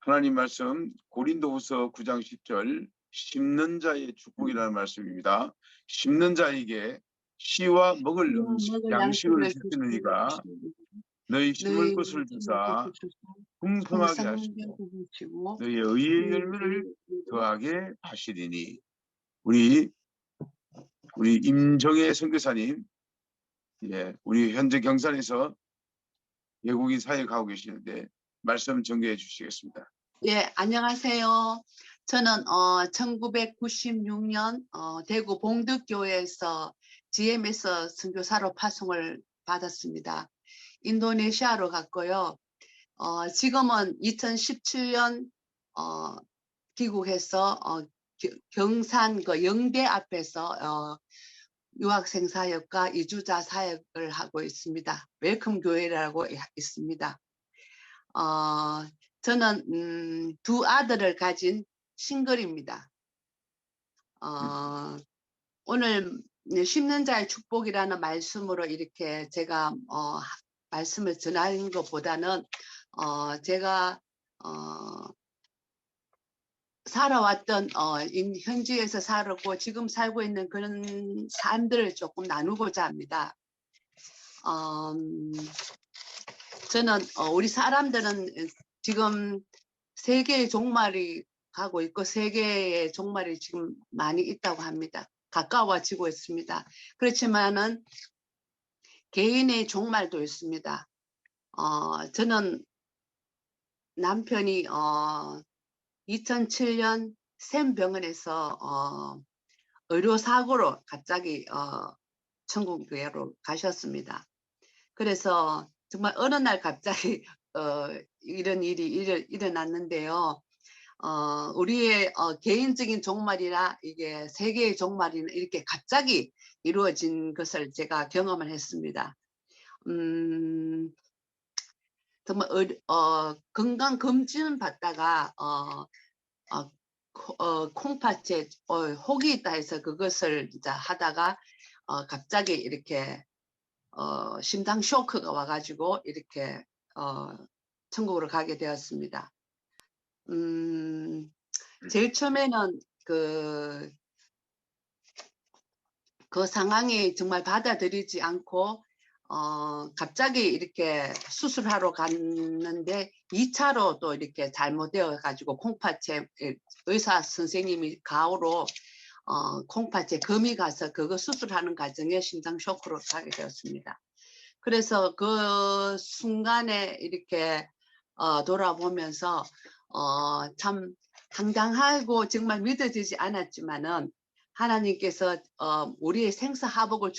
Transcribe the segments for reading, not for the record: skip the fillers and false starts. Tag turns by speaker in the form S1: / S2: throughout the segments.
S1: 하나님 말씀 고린도후서 9장 10절 심는 자의 축복이라는 말씀입니다. 심는 자에게 씨와 먹을 양식을 주시는 이가 너희 심을 것을 주사 풍성하게 하시고 너희의 의의 열매를 더하게 하시리니. 우리 임정혜 선교사님, 우리 현재 경산에서 외국인 사역하고 계시는데 말씀 전개해 주시겠습니다.
S2: 예, 안녕하세요. 저는 1996년 대구 봉덕교회에서 GM에서 선교사로 파송을 받았습니다. 인도네시아로 갔고요. 지금은 2017년 귀국해서 경산 영대 앞에서 유학생 사역과 이주자 사역을 하고 있습니다. 웰컴 교회라고 있습니다. 저는 두 아들을 가진 싱글입니다. 오늘 심는 자의 축복이라는 말씀으로 이렇게 제가 말씀을 전하는 것보다는 제가 살아왔던 현지에서 살았고 지금 살고 있는 그런 삶들을 조금 나누고자 합니다. 저는 우리 사람들은 지금 세 개의 종말이 가고 있고 세 개의 종말이 지금 많이 있다고 합니다. 가까워지고 있습니다. 그렇지만은 개인의 종말도 있습니다. 저는 남편이 2007년 샘병원에서 의료사고로 갑자기 천국교회로 가셨습니다. 그래서 정말 어느 날 갑자기 이런 일이 일어났는데요. 우리의 개인적인 종말이나 이게 세계의 종말이나 이렇게 갑자기 이루어진 것을 제가 경험을 했습니다. 정말 건강 검진 받다가 콩팥에 혹이 있다 해서 그것을 이제 하다가 갑자기 이렇게 심장 쇼크가 와가지고 이렇게 천국으로 가게 되었습니다. 제일 처음에는 그 상황이 정말 받아들이지 않고 갑자기 이렇게 수술하러 갔는데 2차로 또 이렇게 잘못되어 가지고 콩팥에 의사 선생님이 가오로 콩팥에 금이 가서 그거 수술하는 과정에 심장 쇼크로 가게 되었습니다. 그래서 그 순간에 이렇게 돌아보면서 참 당당하고 정말 믿어지지 않았지만은 하나님께서 우리의 생사화복을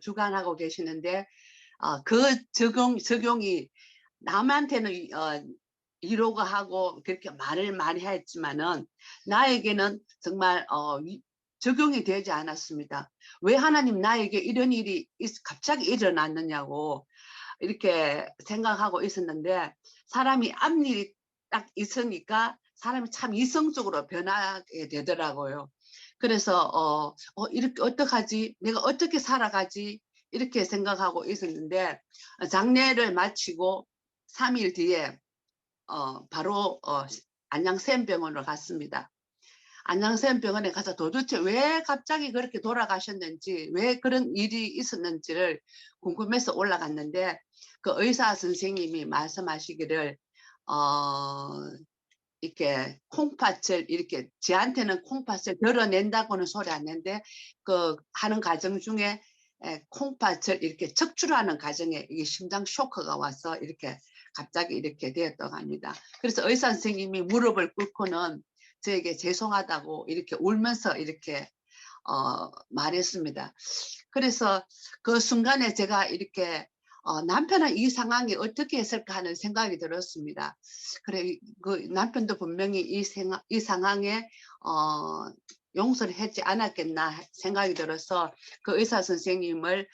S2: 주관하고 계시는데 그 적용이 남한테는 위로가 하고 그렇게 말을 많이 했지만은 나에게는 정말 적용이 되지 않았습니다. 왜 하나님 나에게 이런 일이 갑자기 일어났느냐고 이렇게 생각하고 있었는데 사람이 앞일이 딱 있으니까 사람이 참 이성적으로 변하게 되더라고요. 그래서 이렇게 어떡하지? 내가 어떻게 살아가지? 이렇게 생각하고 있었는데 장례를 마치고 3일 뒤에 바로 안양샘병원으로 갔습니다. 안양샘병원에 가서 도대체 왜 갑자기 그렇게 돌아가셨는지 왜 그런 일이 있었는지를 궁금해서 올라갔는데 그 의사 선생님이 말씀하시기를 이렇게 콩팥을 이렇게 저한테는 콩팥을 덜어낸다고는 소리 안 했는데 그 하는 과정 중에 콩팥을 이렇게 척추하는 과정에 이게 심장 쇼크가 와서 이렇게 갑자기 이렇게 되었다고 합니다. 그래서 의사 선생님이 무릎을 꿇고는 저에게 죄송하다고 이렇게 울면서 이렇게 말했습니다. 그래서 그 순간에 제가 이렇게 남편은 이 상황이 어떻게 했을까 하는 생각이 들었습니다. 그래, 그 남편도 분명히 이 상황에 용서를 하지 않았겠나 생각이 들어서 그 의사 선생님을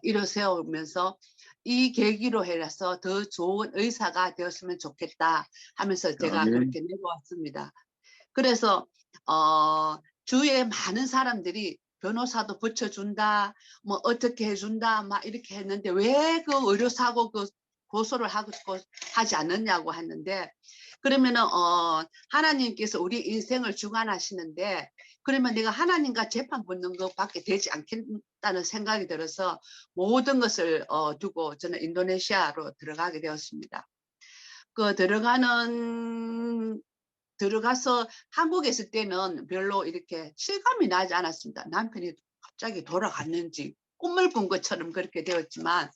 S2: 일어세우면서 이 계기로 해서 더 좋은 의사가 되었으면 좋겠다 하면서 제가 그렇게 내려왔습니다. 그래서 주위에 많은 사람들이 변호사도 붙여준다, 뭐 어떻게 해준다, 막 이렇게 했는데 왜 그 의료사고 그 고소를 하지 않느냐고 했는데, 그러면은 하나님께서 우리 인생을 주관하시는데 그러면 내가 하나님과 재판 붙는 것밖에 되지 않겠다는 생각이 들어서 모든 것을 두고 저는 인도네시아로 들어가게 되었습니다. 그 들어가서 한국에 있을 때는 별로 이렇게 실감이 나지 않았습니다. 남편이 갑자기 돌아갔는지 꿈을 꾼 것처럼 그렇게 되었지만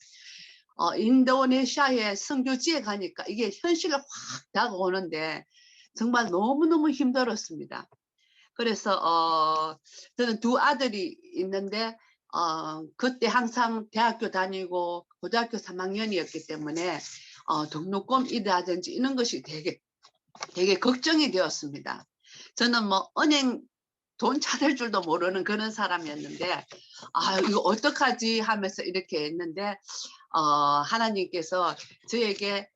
S2: 인도네시아의 선교지에 가니까 이게 현실로 확 다가오는데 정말 너무너무 힘들었습니다. 그래서 저는 두 아들이 있는데 그때 항상 대학교 다니고 고등학교 3학년이었기 때문에 등록금이라든지 이런 것이 되게 걱정이 되었습니다. 저는 뭐 은행 돈 찾을 줄도 모르는 그런 사람이었는데 이거 어떡하지 하면서 이렇게 했는데 하나님께서 저에게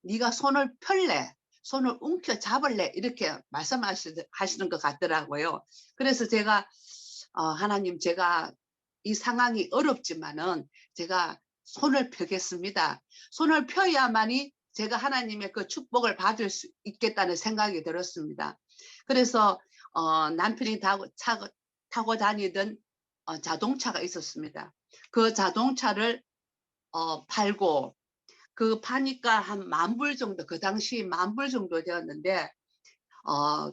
S2: 네가 손을 펼래, 손을 움켜 잡을래 이렇게 말씀하시는 것 같더라고요. 그래서 제가 하나님, 제가 이 상황이 어렵지만은 제가 손을 펴겠습니다. 손을 펴야만이 제가 하나님의 그 축복을 받을 수 있겠다는 생각이 들었습니다. 그래서 남편이 타고 다니던 자동차가 있었습니다. 그 자동차를 팔고 그 파니까 한 10,000불 정도, 그 당시 10,000불 정도 되었는데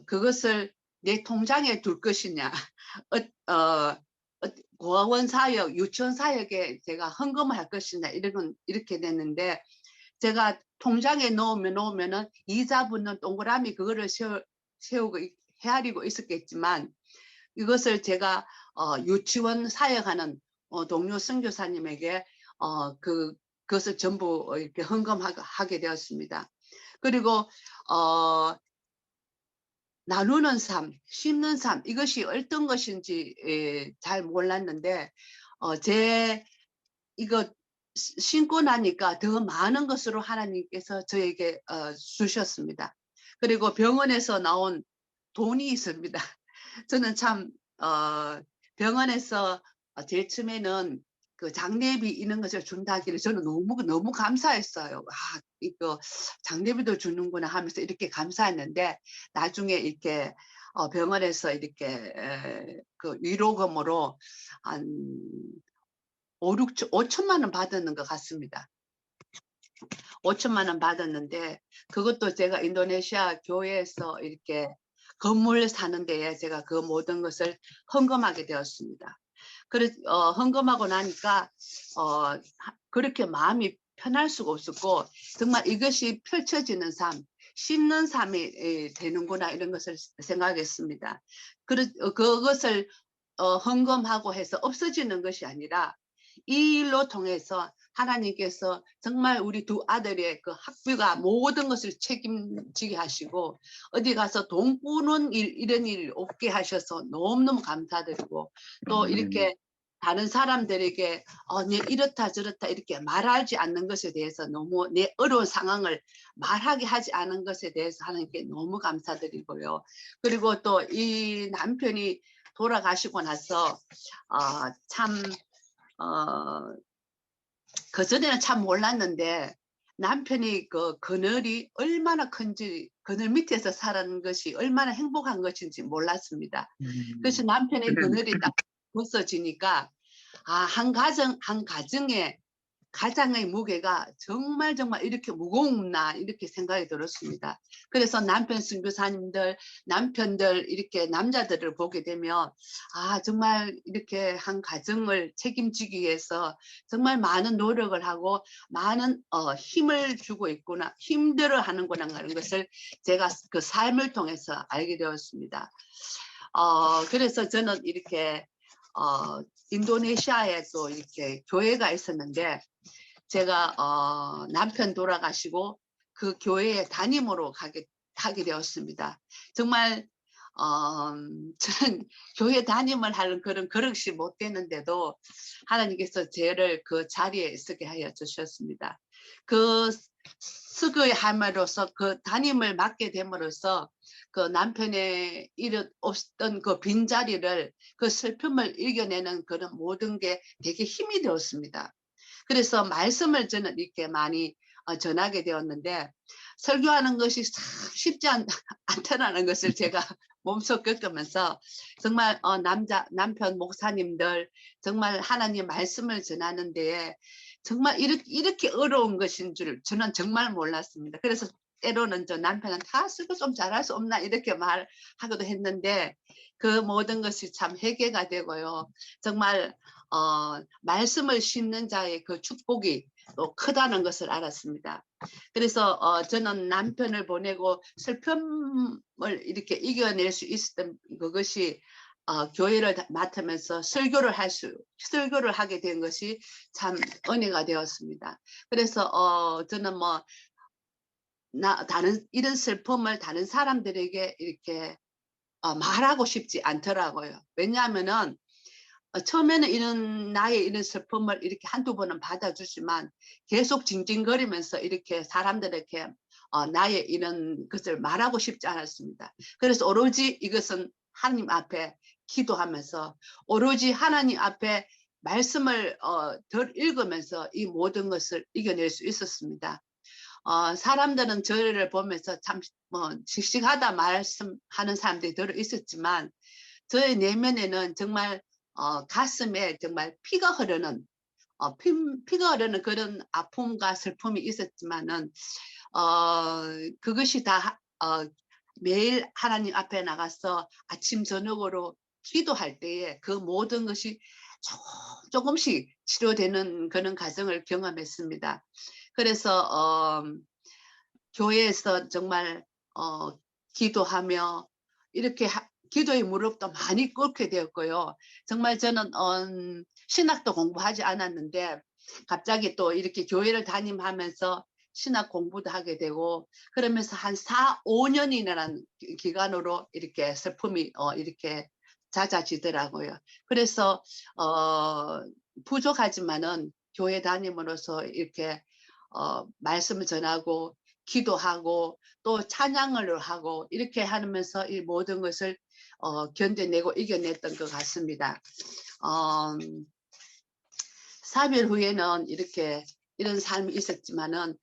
S2: 그것을 내 통장에 둘 것이냐, 고아원사역, 유치원사역에 제가 헌금을 할 것이냐 이렇게 됐는데 제가 통장에 놓으면은 이자 붙는 동그라미 그거를 세우고 헤아리고 있었겠지만 이것을 제가 유치원 사역하는 동료 선교사님에게 그것을 전부 이렇게 헌금하게 되었습니다. 그리고 나누는 삶, 심는 삶, 이것이 어떤 것인지 잘 몰랐는데 이거 신고 나니까 더 많은 것으로 하나님께서 저에게 주셨습니다. 그리고 병원에서 나온 돈이 있습니다. 저는 참 병원에서 제일 처음에는 그 장례비 이런 것을 준다기를 저는 너무 감사했어요. 이거 장례비도 주는구나 하면서 이렇게 감사했는데 나중에 이렇게 병원에서 이렇게 그 위로금으로 한 5천만 원 받았는 것 같습니다. 5천만 원 받았는데 그것도 제가 인도네시아 교회에서 이렇게 건물 사는 데에 제가 그 모든 것을 헌금하게 되었습니다. 헌금하고 나니까 그렇게 마음이 편할 수가 없었고 정말 이것이 펼쳐지는 삶, 씻는 삶이 되는구나 이런 것을 생각했습니다. 그것을 헌금하고 해서 없어지는 것이 아니라 이 일로 통해서 하나님께서 정말 우리 두 아들의 그 학비가 모든 것을 책임지게 하시고 어디 가서 돈 꾸는 이런 일 없게 하셔서 너무너무 감사드리고 또 이렇게 다른 사람들에게 내 이렇다 저렇다 이렇게 말하지 않는 것에 대해서 너무 내 어려운 상황을 말하게 하지 않은 것에 대해서 하나님께 너무 감사드리고요. 그리고 또 이 남편이 돌아가시고 나서 그전에는 참 몰랐는데 남편이 그 그늘이 얼마나 큰지, 그늘 밑에서 살았는 것이 얼마나 행복한 것인지 몰랐습니다. 그래서 남편의 그늘이 딱 벗어지니까 한 가정에 가장의 무게가 정말 이렇게 무거웠나 이렇게 생각이 들었습니다. 그래서 남편 선교사님들, 남편들 이렇게 남자들을 보게 되면 정말 이렇게 한 가정을 책임지기 위해서 정말 많은 노력을 하고 많은 힘을 주고 있구나, 힘들어 하는구나 하는 것을 제가 그 삶을 통해서 알게 되었습니다. 그래서 저는 이렇게 인도네시아에 또 이렇게 교회가 있었는데 제가 남편 돌아가시고 그 교회에 담임으로 하게 되었습니다. 정말 저는 교회 담임을 하는 그런 그릇이 못 되는데도 하나님께서 저를 그 자리에 있게 하여 주셨습니다. 그 쓰게 함으로써 그 담임을 맡게 됨으로써 그 남편의 없던 그 빈자리를 그 슬픔을 이겨내는 그런 모든 게 되게 힘이 되었습니다. 그래서 말씀을 저는 이렇게 많이 전하게 되었는데 설교하는 것이 참 쉽지 않다라는 것을 제가 몸소 겪으면서 정말 남편 목사님들 정말 하나님 말씀을 전하는 데에 정말 이렇게 어려운 것인 줄 저는 정말 몰랐습니다. 그래서 때로는 저 남편은 다 설교 좀 잘할 수 없나 이렇게 말하기도 했는데 그 모든 것이 참 회개가 되고요. 정말 말씀을 심는 자의 그 축복이 또 크다는 것을 알았습니다. 그래서 저는 남편을 보내고 슬픔을 이렇게 이겨낼 수 있었던 그것이 교회를 맡으면서 설교를 하게 된 것이 참 은혜가 되었습니다. 그래서 저는 뭐 이런 슬픔을 다른 사람들에게 이렇게 말하고 싶지 않더라고요. 왜냐하면은 처음에는 나의 이런 슬픔을 이렇게 한두 번은 받아주지만 계속 징징거리면서 이렇게 사람들에게 나의 이런 것을 말하고 싶지 않았습니다. 그래서 오로지 이것은 하나님 앞에 기도하면서 오로지 하나님 앞에 말씀을 덜 읽으면서 이 모든 것을 이겨낼 수 있었습니다. 사람들은 저를 보면서 참 씩씩하다 말씀하는 사람들이 들어 있었지만 저의 내면에는 정말 가슴에 정말 피가 흐르는 그런 아픔과 슬픔이 있었지만은 그것이 다 매일 하나님 앞에 나가서 아침 저녁으로 기도할 때에 그 모든 것이 조금씩 치료되는 그런 과정을 경험했습니다. 그래서 교회에서 정말 기도하며 이렇게 기도의 무릎도 많이 꿇게 되었고요. 정말 저는 신학도 공부하지 않았는데 갑자기 또 이렇게 교회를 다니면서 신학 공부도 하게 되고 그러면서 한 4, 5년이라는 기간으로 이렇게 슬픔이 이렇게 잦아지더라고요. 그래서 부족하지만은 교회 다님으로써 이렇게 말씀을 전하고 기도하고 또 찬양을 하고 이렇게 하면서 이 모든 것을 견뎌내고 이겨냈던 것 같습니다. 3일 후에는 이런 삶이 있었지만은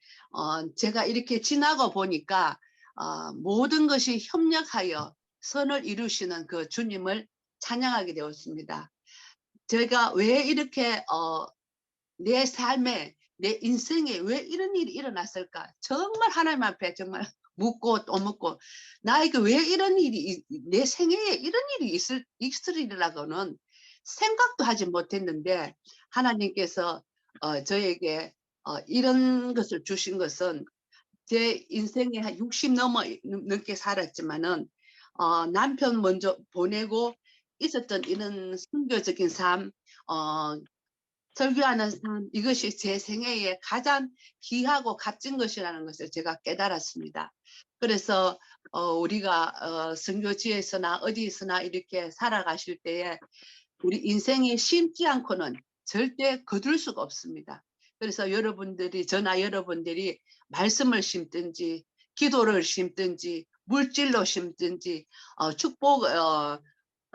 S2: 제가 이렇게 지나고 보니까 모든 것이 협력하여 선을 이루시는 그 주님을 찬양하게 되었습니다. 제가 왜 이렇게 내 삶에 내 인생에 왜 이런 일이 일어났을까? 정말 하나님 앞에 정말 묻고 또 묻고 나에게 왜 이런 일이 내 생애에 이런 일이 있으리라고는 생각도 하지 못했는데 하나님께서 저에게 이런 것을 주신 것은 제 인생에 한 60 넘게 살았지만은 남편 먼저 보내고 있었던 이런 순교적인 삶, 설교하는 삶, 이것이 제 생애에 가장 귀하고 값진 것이라는 것을 제가 깨달았습니다. 그래서 우리가 선교지에서나 어디서나 이렇게 살아가실 때에 우리 인생에 심지 않고는 절대 거둘 수가 없습니다. 그래서 저나 여러분들이 말씀을 심든지 기도를 심든지 물질로 심든지 축복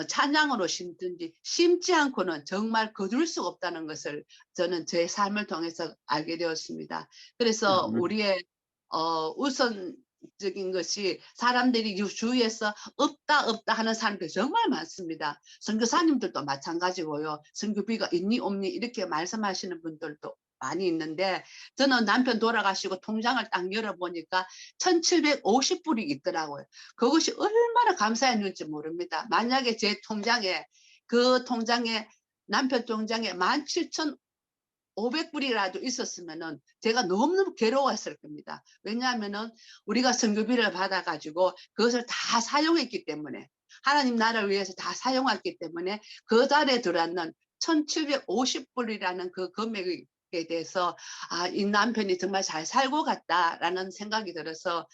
S2: 찬양으로 심든지 심지 않고는 정말 거둘 수가 없다는 것을 저는 제 삶을 통해서 알게 되었습니다. 그래서 우리의 우선적인 것이 사람들이 주위에서 없다 하는 사람들이 정말 많습니다. 선교사님들도 마찬가지고요. 선교비가 있니 없니 이렇게 말씀하시는 분들도 많이 있는데 저는 남편 돌아가시고 통장을 딱 열어보니까 1,750불이 있더라고요. 그것이 얼마나 감사했는지 모릅니다. 만약에 제 통장에 남편 통장에 17,500불이라도 있었으면은 제가 너무너무 괴로웠을 겁니다. 왜냐하면은 우리가 선교비를 받아가지고 그것을 다 사용했기 때문에 하나님 나라를 위해서 다 사용했기 때문에 그 달에 들어왔는 1,750불이라는 그 금액에 대해서 이 남편이 정말 잘 살고 갔다라는 생각이 들어서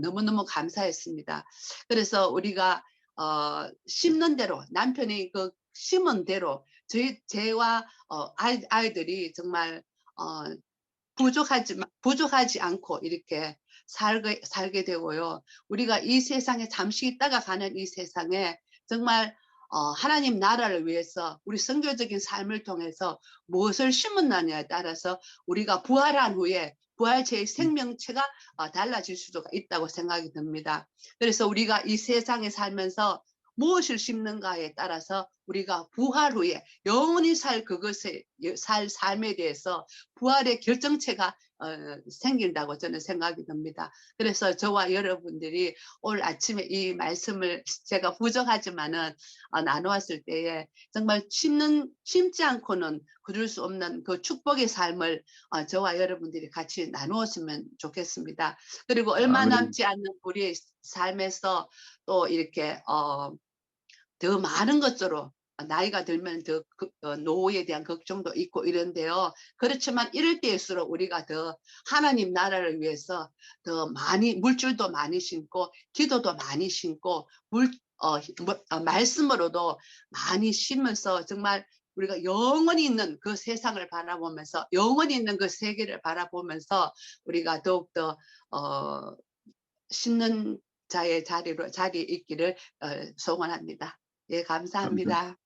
S2: 너무너무 감사했습니다. 그래서 우리가 심는 대로 남편이 그 심은 대로 제와 아이들이 정말 부족하지 않고 이렇게 살게 되고요. 우리가 이 세상에 잠시 있다가 가는 이 세상에 정말 하나님 나라를 위해서 우리 선교적인 삶을 통해서 무엇을 심었느냐에 따라서 우리가 부활한 후에 부활체의 생명체가 달라질 수도 있다고 생각이 듭니다. 그래서 우리가 이 세상에 살면서 무엇을 심는가에 따라서 우리가 부활 후에 영원히 살 그것에 살 삶에 대해서 부활의 결정체가 생긴다고 저는 생각이 듭니다. 그래서 저와 여러분들이 오늘 아침에 이 말씀을 제가 부족하지만은 나누었을 때에 정말 심지 않고는 그럴 수 없는 그 축복의 삶을 저와 여러분들이 같이 나누었으면 좋겠습니다. 그리고 얼마
S1: 아멘.
S2: 남지 않는 우리의 삶에서 또 이렇게 더 많은 것으로 나이가 들면 더 노후에 대한 걱정도 있고 이런데요. 그렇지만 이럴 때일수록 우리가 더 하나님 나라를 위해서 더 많이 물질도 많이 심고 기도도 많이 심고 말씀으로도 많이 심으면서 정말 우리가 영원히 있는 그 세상을 바라보면서 영원히 있는 그 세계를 바라보면서 우리가 더욱더 심는 자의 자리에 있기를 소원합니다. 예,
S1: 감사,
S2: 감사합니다.